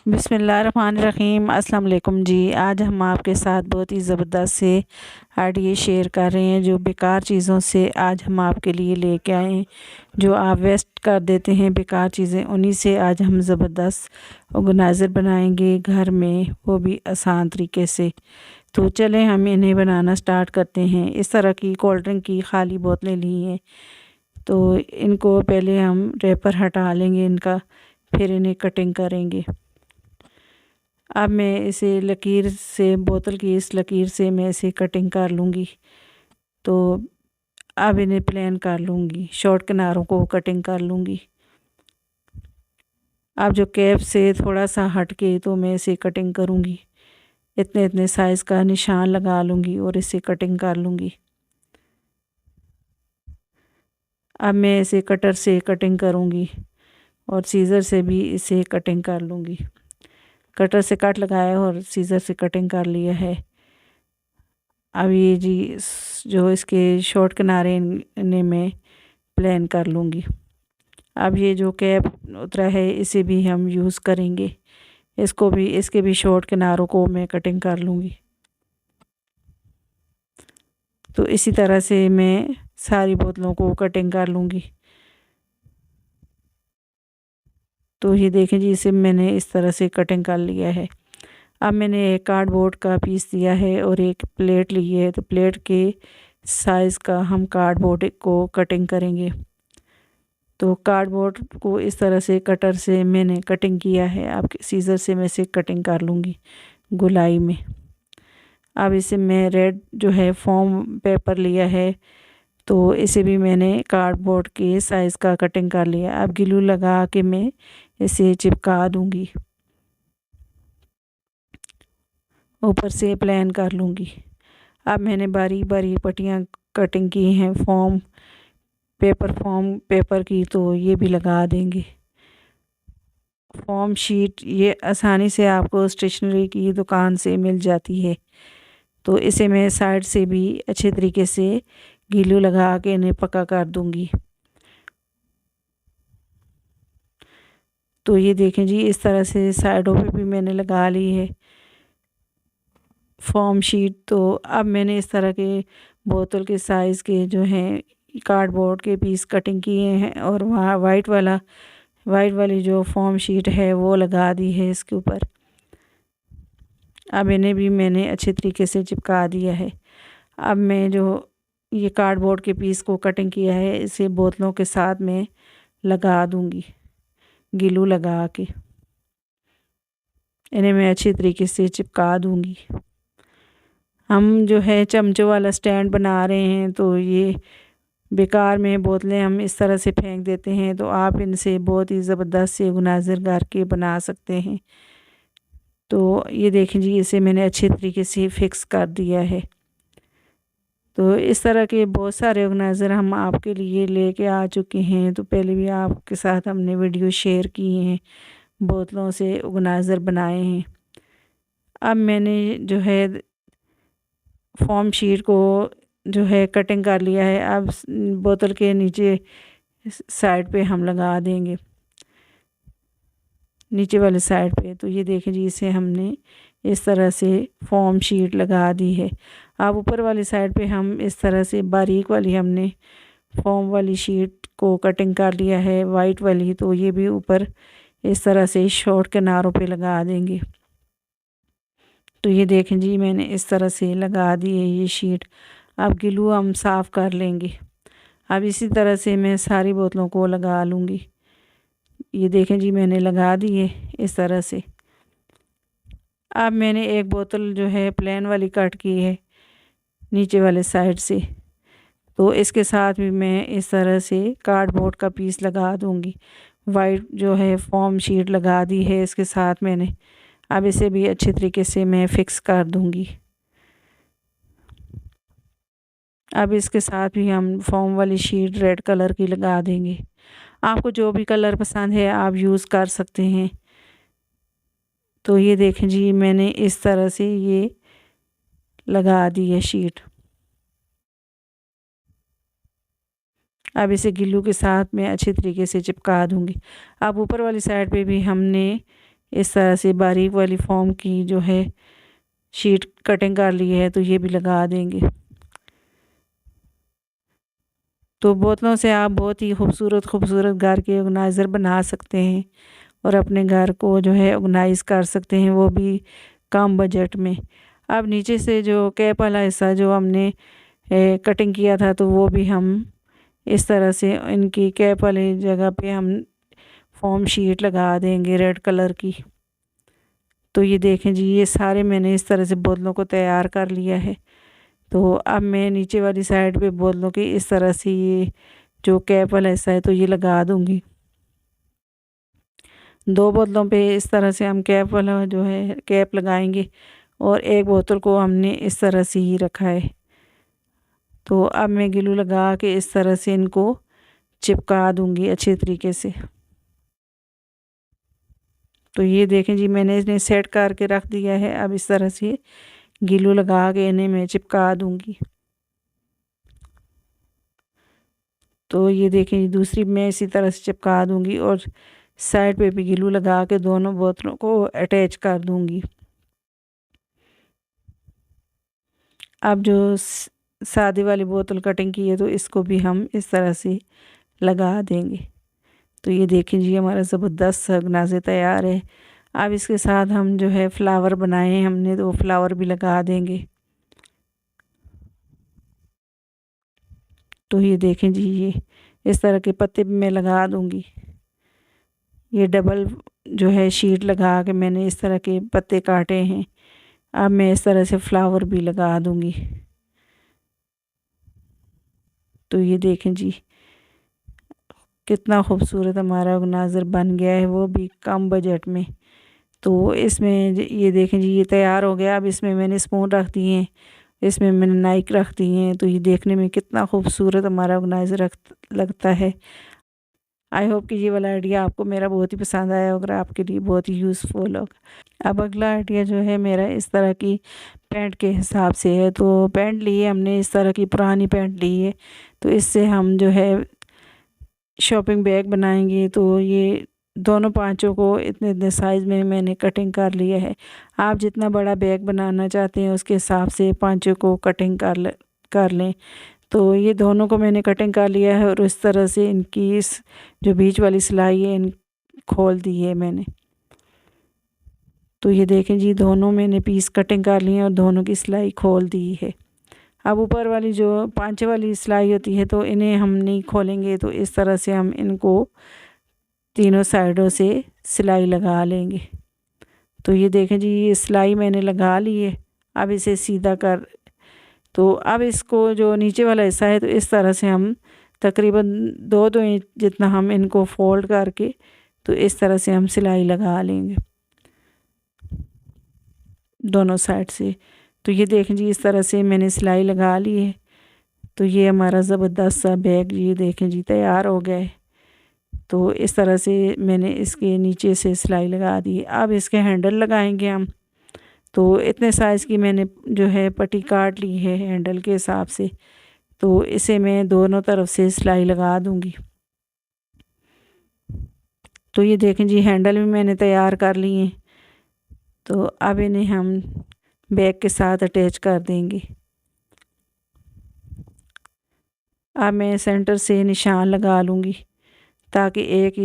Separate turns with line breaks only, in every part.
बिस्मिल्लाहिर्रहमानिर्रहीम। अस्सलाम वालेकुम जी। आज हम आपके साथ बहुत ही ज़बरदस्त से आइडिया शेयर कर रहे हैं जो बेकार चीज़ों से आज हम आपके लिए लेके आए हैं। जो आप वेस्ट कर देते हैं बेकार चीज़ें, उन्हीं से आज हम ज़बरदस्त ऑर्गेनाइज़र बनाएंगे घर में, वो भी आसान तरीके से। तो चलें हम इन्हें बनाना स्टार्ट करते हैं। इस तरह की कोल्ड ड्रिंक की खाली बोतलें ली हैं, तो इनको पहले हम रैपर हटा लेंगे इनका, फिर इन्हें कटिंग करेंगे। अब मैं इसे लकीर से, बोतल की इस लकीर से मैं इसे कटिंग कर लूँगी। तो अब इन्हें प्लेन कर लूँगी, शॉर्ट किनारों को कटिंग कर लूँगी। अब जो कैप से थोड़ा सा हट के तो मैं इसे कटिंग करूँगी। इतने इतने साइज़ का निशान लगा लूँगी और इसे कटिंग कर लूँगी। अब मैं इसे कटर से कटिंग करूँगी और सीज़र से भी इसे कटिंग कर लूँगी। कटर से कट लगाया और सीज़र से कटिंग कर लिया है। अब ये जी जो इसके शॉर्ट किनारे इन्हें मैं प्लेन कर लूँगी। अब ये जो कैप उतरा है इसे भी हम यूज़ करेंगे, इसको भी, इसके भी शॉर्ट किनारों को मैं कटिंग कर लूँगी। तो इसी तरह से मैं सारी बोतलों को कटिंग कर लूँगी। तो ये देखें जी, इसे मैंने इस तरह से कटिंग कर लिया है। अब मैंने एक कार्डबोर्ड का पीस दिया है और एक प्लेट ली है, तो प्लेट के साइज़ का हम कार्डबोर्ड को कटिंग करेंगे। तो कार्डबोर्ड को इस तरह से कटर से मैंने कटिंग किया है। अब सीज़र से मैं इसे कटिंग कर लूँगी गोलाई में। अब इसे मैं रेड जो है फॉर्म पेपर लिया है, तो इसे भी मैंने कार्डबोर्ड के साइज़ का कटिंग कर लिया। अब ग्लू लगा के मैं इसे चिपका दूँगी, ऊपर से प्लेन कर लूँगी। अब मैंने बारी बारी पट्टियाँ कटिंग की हैं फॉर्म पेपर की, तो ये भी लगा देंगे। फॉर्म शीट ये आसानी से आपको स्टेशनरी की दुकान से मिल जाती है। तो इसे मैं साइड से भी अच्छे तरीके से ग्लू लगा के इन्हें पक्का कर दूँगी। तो ये देखें जी, इस तरह से साइडों पे भी मैंने लगा ली है फॉर्म शीट। तो अब मैंने इस तरह के बोतल के साइज़ के जो हैं कार्डबोर्ड के पीस कटिंग किए हैं और वहाँ वाइट वाली जो फॉर्म शीट है वो लगा दी है इसके ऊपर। अब इन्हें भी मैंने अच्छे तरीके से चिपका दिया है। अब मैं जो ये कार्डबोर्ड के पीस को कटिंग किया है इसे बोतलों के साथ में लगा दूँगी, ग्लू लगा के इन्हें मैं अच्छी तरीके से चिपका दूँगी। हम जो है चमचों वाला स्टैंड बना रहे हैं, तो ये बेकार में बोतलें हम इस तरह से फेंक देते हैं, तो आप इनसे बहुत ही ज़बरदस्त से ऑर्गेनाइज़र घर के बना सकते हैं। तो ये देखें जी, इसे मैंने अच्छे तरीके से फिक्स कर दिया है। तो इस तरह के बहुत सारे ऑर्गेनाइज़र हम आपके लिए लेके आ चुके हैं। तो पहले भी आपके साथ हमने वीडियो शेयर किए हैं, बोतलों से ऑर्गेनाइज़र बनाए हैं। अब मैंने जो है फॉर्म शीट को जो है कटिंग कर लिया है। अब बोतल के नीचे साइड पे हम लगा देंगे, नीचे वाले साइड पे। तो ये देखें जी, इसे हमने इस तरह से फॉर्म शीट लगा दी है। अब ऊपर वाली साइड पे हम इस तरह से बारीक वाली हमने फॉर्म वाली शीट को कटिंग कर लिया है, वाइट वाली। तो ये भी ऊपर इस तरह से शॉर्ट किनारों पे लगा देंगे। तो ये देखें जी, मैंने इस तरह से लगा दी है ये शीट। अब ग्लू हम साफ़ कर लेंगे। अब इसी तरह से मैं सारी बोतलों को लगा लूँगी। ये देखें जी, मैंने लगा दी है इस तरह से। अब मैंने एक बोतल जो है प्लेन वाली कट की है नीचे वाले साइड से, तो इसके साथ भी मैं इस तरह से कार्डबोर्ड का पीस लगा दूँगी। वाइट जो है फॉर्म शीट लगा दी है इसके साथ मैंने। अब इसे भी अच्छे तरीके से मैं फिक्स कर दूँगी। अब इसके साथ भी हम फॉर्म वाली शीट रेड कलर की लगा देंगे। आपको जो भी कलर पसंद है आप यूज़ कर सकते हैं। तो ये देखें जी, मैंने इस तरह से ये लगा दी है शीट। अब इसे ग्लू के साथ मैं अच्छे तरीके से चिपका दूँगी। अब ऊपर वाली साइड पे भी हमने इस तरह से बारीक वाली फॉर्म की जो है शीट कटिंग कर ली है, तो ये भी लगा देंगे। तो बोतलों से आप बहुत ही खूबसूरत खूबसूरत घर के ऑर्गेनाइज़र बना सकते हैं और अपने घर को जो है ऑर्गेनाइज़ कर सकते हैं, वो भी कम बजट में। अब नीचे से जो कैप वाला हिस्सा जो हमने कटिंग किया था, तो वो भी हम इस तरह से इनकी कैप वाली जगह पे हम फॉर्म शीट लगा देंगे रेड कलर की। तो ये देखें जी, ये सारे मैंने इस तरह से बोतलों को तैयार कर लिया है। तो अब मैं नीचे वाली साइड पे बोतलों की इस तरह से ये जो कैप वाला हिस्सा है तो ये लगा दूंगी। 2 बोतलों पे इस तरह से हम कैप वाला जो है कैप लगाएंगे और एक बोतल को हमने इस तरह से ही रखा है। तो अब मैं ग्लू लगा के इस तरह से इनको चिपका दूंगी अच्छे तरीके से। तो ये देखें जी, मैंने इन्हें सेट करके रख दिया है। अब इस तरह से ग्लू लगा के इन्हें मैं चिपका दूंगी। तो ये देखें, दूसरी मैं इसी तरह से चिपका दूंगी और साइड पे भी ग्लू लगा के दोनों बोतलों को अटैच कर दूंगी। अब जो सादी वाली बोतल कटिंग की है तो इसको भी हम इस तरह से लगा देंगे। तो ये देखें जी, हमारा ज़बरदस्त गनाजे तैयार है। अब इसके साथ हम जो है फ्लावर बनाए हैं हमने, तो वो फ्लावर भी लगा देंगे। तो ये देखें जी, ये इस तरह के पत्ते भी मैं लगा दूंगी। ये डबल जो है शीट लगा के मैंने इस तरह के पत्ते काटे हैं। अब मैं इस तरह से फ्लावर भी लगा दूंगी। तो ये देखें जी, कितना खूबसूरत हमारा ऑर्गेनाइज़र बन गया है, वो भी कम बजट में। तो इसमें ये देखें जी, ये तैयार हो गया। अब इसमें मैंने स्पून रख दिए हैं, इसमें मैंने नाइक रख दिए हैं। तो ये देखने में कितना खूबसूरत हमारा ऑर्गेनाइज़र लगता है। आई होप कि ये वाला आइडिया आपको मेरा बहुत ही पसंद आया होगा, आपके लिए बहुत ही यूज़फुल होगा। अब अगला आइडिया जो है मेरा इस तरह की पैंट के हिसाब से है। तो पैंट ली है हमने, इस तरह की पुरानी पैंट ली है। तो इससे हम जो है शॉपिंग बैग बनाएंगे। तो ये दोनों पांचों को इतने इतने साइज़ में मैंने कटिंग कर लिया है। आप जितना बड़ा बैग बनाना चाहते हैं उसके हिसाब से पांचों को कटिंग कर लें। तो ये दोनों को मैंने कटिंग कर लिया है और इस तरह से इनकी इस जो बीच वाली सिलाई है इन खोल दी है मैंने। तो ये देखें जी, दोनों मैंने पीस कटिंग कर लिए और दोनों की सिलाई खोल दी है। अब ऊपर वाली जो पांचे वाली सिलाई होती है तो इन्हें हम नहीं खोलेंगे। तो इस तरह से हम इनको तीनों साइडों से सिलाई लगा लेंगे। तो ये देखें जी, ये सिलाई मैंने लगा ली है। अब इसे सीधा कर, तो अब इसको जो नीचे वाला हिस्सा है तो इस तरह से हम तकरीबन 2-2 इंच जितना हम इनको फोल्ड करके तो इस तरह से हम सिलाई लगा लेंगे दोनों साइड से। तो ये देखें जी, इस तरह से मैंने सिलाई लगा ली है। तो ये हमारा ज़बरदस्त सा बैग ये देखें जी तैयार हो गया है। तो इस तरह से मैंने इसके नीचे से सिलाई लगा दी। अब इसके हैंडल लगाएंगे हम। तो इतने साइज़ की मैंने जो है पट्टी काट ली है हैंडल के हिसाब से। तो इसे मैं दोनों तरफ से सिलाई लगा दूंगी। तो ये देखें जी, हैंडल भी मैंने तैयार कर लिए हैं। तो अब इन्हें हम बैग के साथ अटैच कर देंगे। अब मैं सेंटर से निशान लगा लूँगी ताकि एक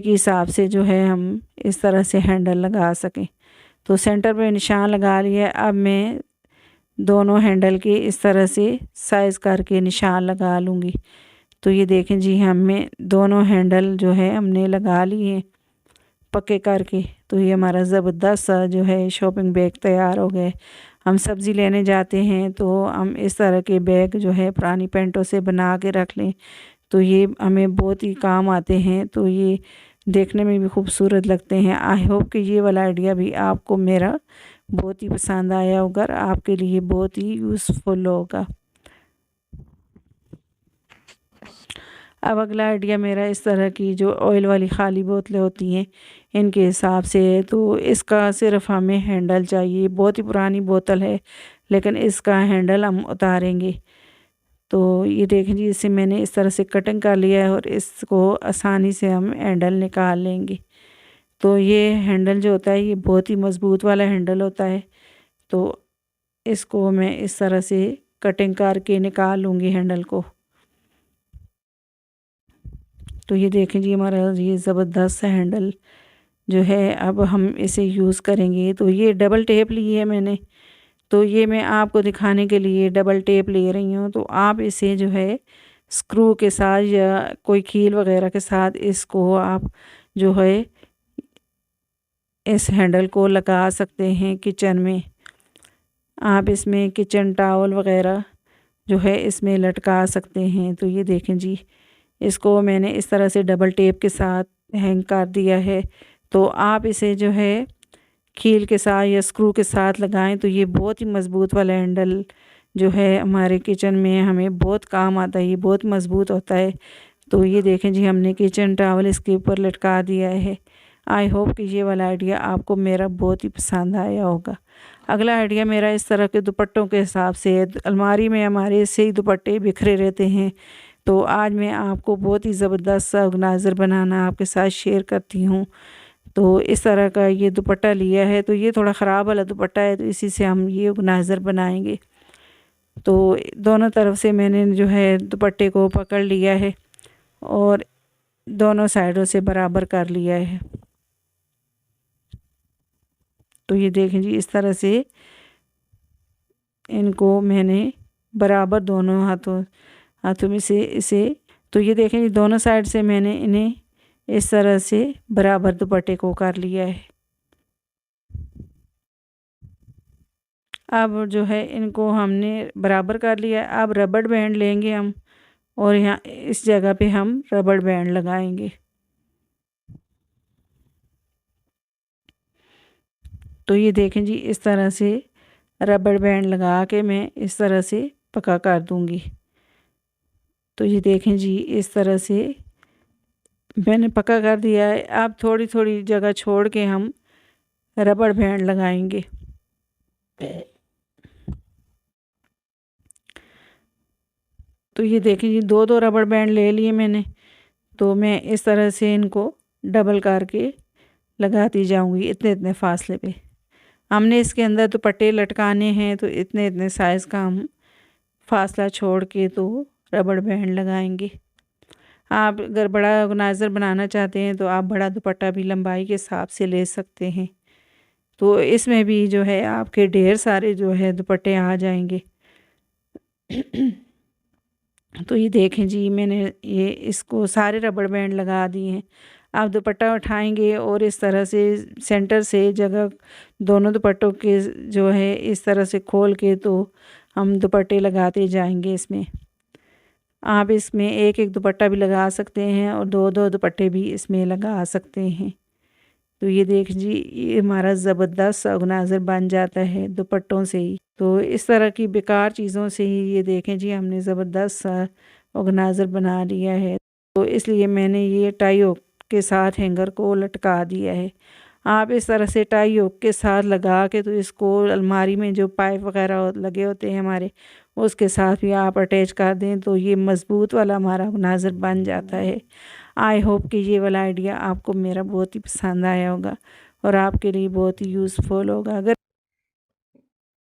ही हिसाब से जो है हम इस तरह से हैंडल लगा सकें। तो सेंटर पे निशान लगा लिया। अब मैं दोनों हैंडल के इस तरह से साइज़ करके निशान लगा लूँगी। तो ये देखें जी, हमें दोनों हैंडल जो है हमने लगा लिए हैं पक्के करके। तो ये हमारा ज़बरदस्त सा जो है शॉपिंग बैग तैयार हो गए। हम सब्ज़ी लेने जाते हैं तो हम इस तरह के बैग जो है पुरानी पैंटों से बना के रख लें, तो ये हमें बहुत ही काम आते हैं। तो ये देखने में भी खूबसूरत लगते हैं। आई होप कि ये वाला आइडिया भी आपको मेरा बहुत ही पसंद आया होगा, आपके लिए बहुत ही यूज़फुल होगा। अब अगला आइडिया मेरा इस तरह की जो ऑयल वाली खाली बोतलें होती हैं इनके हिसाब से है। तो इसका सिर्फ हमें हैंडल चाहिए। बहुत ही पुरानी बोतल है लेकिन इसका हैंडल हम उतारेंगे। तो ये देखें जी, इसे मैंने इस तरह से कटिंग कर लिया है और इसको आसानी से हम हैंडल निकाल लेंगे। तो ये हैंडल जो होता है ये बहुत ही मज़बूत वाला हैंडल होता है। तो इसको मैं इस तरह से कटिंग करके निकाल लूँगी हैंडल को। तो ये देखें जी, हमारा ये ज़बरदस्त सा हैंडल जो है अब हम इसे यूज़ करेंगे। तो ये डबल टेप ली है मैंने, तो ये मैं आपको दिखाने के लिए डबल टेप ले रही हूँ। तो आप इसे जो है स्क्रू के साथ या कोई कील वगैरह के साथ इसको आप जो है इस हैंडल को लगा सकते हैं किचन में। आप इसमें किचन टॉवल वगैरह जो है इसमें लटका सकते हैं। तो ये देखें जी, इसको मैंने इस तरह से डबल टेप के साथ हैंग कर दिया है। तो आप इसे जो है कील के साथ या स्क्रू के साथ लगाएं तो ये बहुत ही मज़बूत वाला हैंडल जो है हमारे किचन में हमें बहुत काम आता है, ये बहुत मज़बूत होता है। तो ये देखें जी, हमने किचन टॉवल इसके ऊपर लटका दिया है। आई होप कि ये वाला आइडिया आपको मेरा बहुत ही पसंद आया होगा। अगला आइडिया मेरा इस तरह के दुपट्टों के हिसाब से, अलमारी में हमारे ऐसे ही दुपट्टे बिखरे रहते हैं। तो आज मैं आपको बहुत ही ज़बरदस्त सा ऑर्गेनाइज़र बनाना आपके साथ शेयर करती हूँ। तो इस तरह का ये दुपट्टा लिया है, तो ये थोड़ा ख़राब वाला दुपट्टा है, तो इसी से हम ये ऑर्गेनाइज़र बनाएंगे। तो दोनों तरफ से मैंने जो है दुपट्टे को पकड़ लिया है और दोनों साइडों से बराबर कर लिया है। तो ये देखें जी, इस तरह से इनको मैंने बराबर दोनों हाथों में से इसे, तो ये देखें जी, दोनों साइड से मैंने इन्हें इस तरह से बराबर दुपट्टे को कर लिया है। अब जो है इनको हमने बराबर कर लिया है। अब रबड़ बैंड लेंगे हम और यहाँ इस जगह पे हम रबड़ बैंड लगाएंगे। तो ये देखें जी, इस तरह से रबड़ बैंड लगा के मैं इस तरह से पक्का कर दूंगी। तो ये देखें जी, इस तरह से मैंने पक्का कर दिया है। अब थोड़ी थोड़ी जगह छोड़ के हम रबड़ बैंड लगाएंगे। तो ये देखें जी, दो दो रबड़ बैंड ले लिए मैंने। तो मैं इस तरह से इनको डबल करके लगाती जाऊंगी इतने इतने फासले पे। हमने इसके अंदर दुपट्टे लटकाने हैं, तो इतने इतने साइज़ का हम फासला छोड़ के तो रबड़ बैंड लगाएंगे। आप अगर बड़ा ऑर्गेनाइज़र बनाना चाहते हैं तो आप बड़ा दुपट्टा भी लंबाई के हिसाब से ले सकते हैं। तो इसमें भी जो है आपके ढेर सारे जो है दुपट्टे आ जाएंगे। तो ये देखें जी, मैंने ये इसको सारे रबड़ बैंड लगा दिए हैं। आप दुपट्टा उठाएंगे और इस तरह से सेंटर से जगह दोनों दुपट्टों के जो है इस तरह से खोल के तो हम दुपट्टे लगाते जाएंगे इसमें। आप इसमें एक एक दुपट्टा भी लगा सकते हैं और दो दो दुपट्टे भी इसमें लगा सकते हैं। तो ये देख जी, ये हमारा ज़बरदस्त ऑर्गेनाइज़र बन जाता है दुपट्टों से ही। तो इस तरह की बेकार चीज़ों से ही ये देखें जी, हमने ज़बरदस्त सा ऑर्गेनाइज़र बना लिया है। तो इसलिए मैंने ये टाई हुक के साथ हैंगर को लटका दिया है। आप इस तरह से टाई हुक के साथ लगा के तो इसको अलमारी में जो पाइप वगैरह लगे होते हैं हमारे, उसके साथ भी आप अटैच कर दें तो ये मज़बूत वाला हमारा ऑर्गेनाइज़र बन जाता है। आई होप कि ये वाला आइडिया आपको मेरा बहुत ही पसंद आया होगा और आपके लिए बहुत ही यूज़फुल होगा। अगर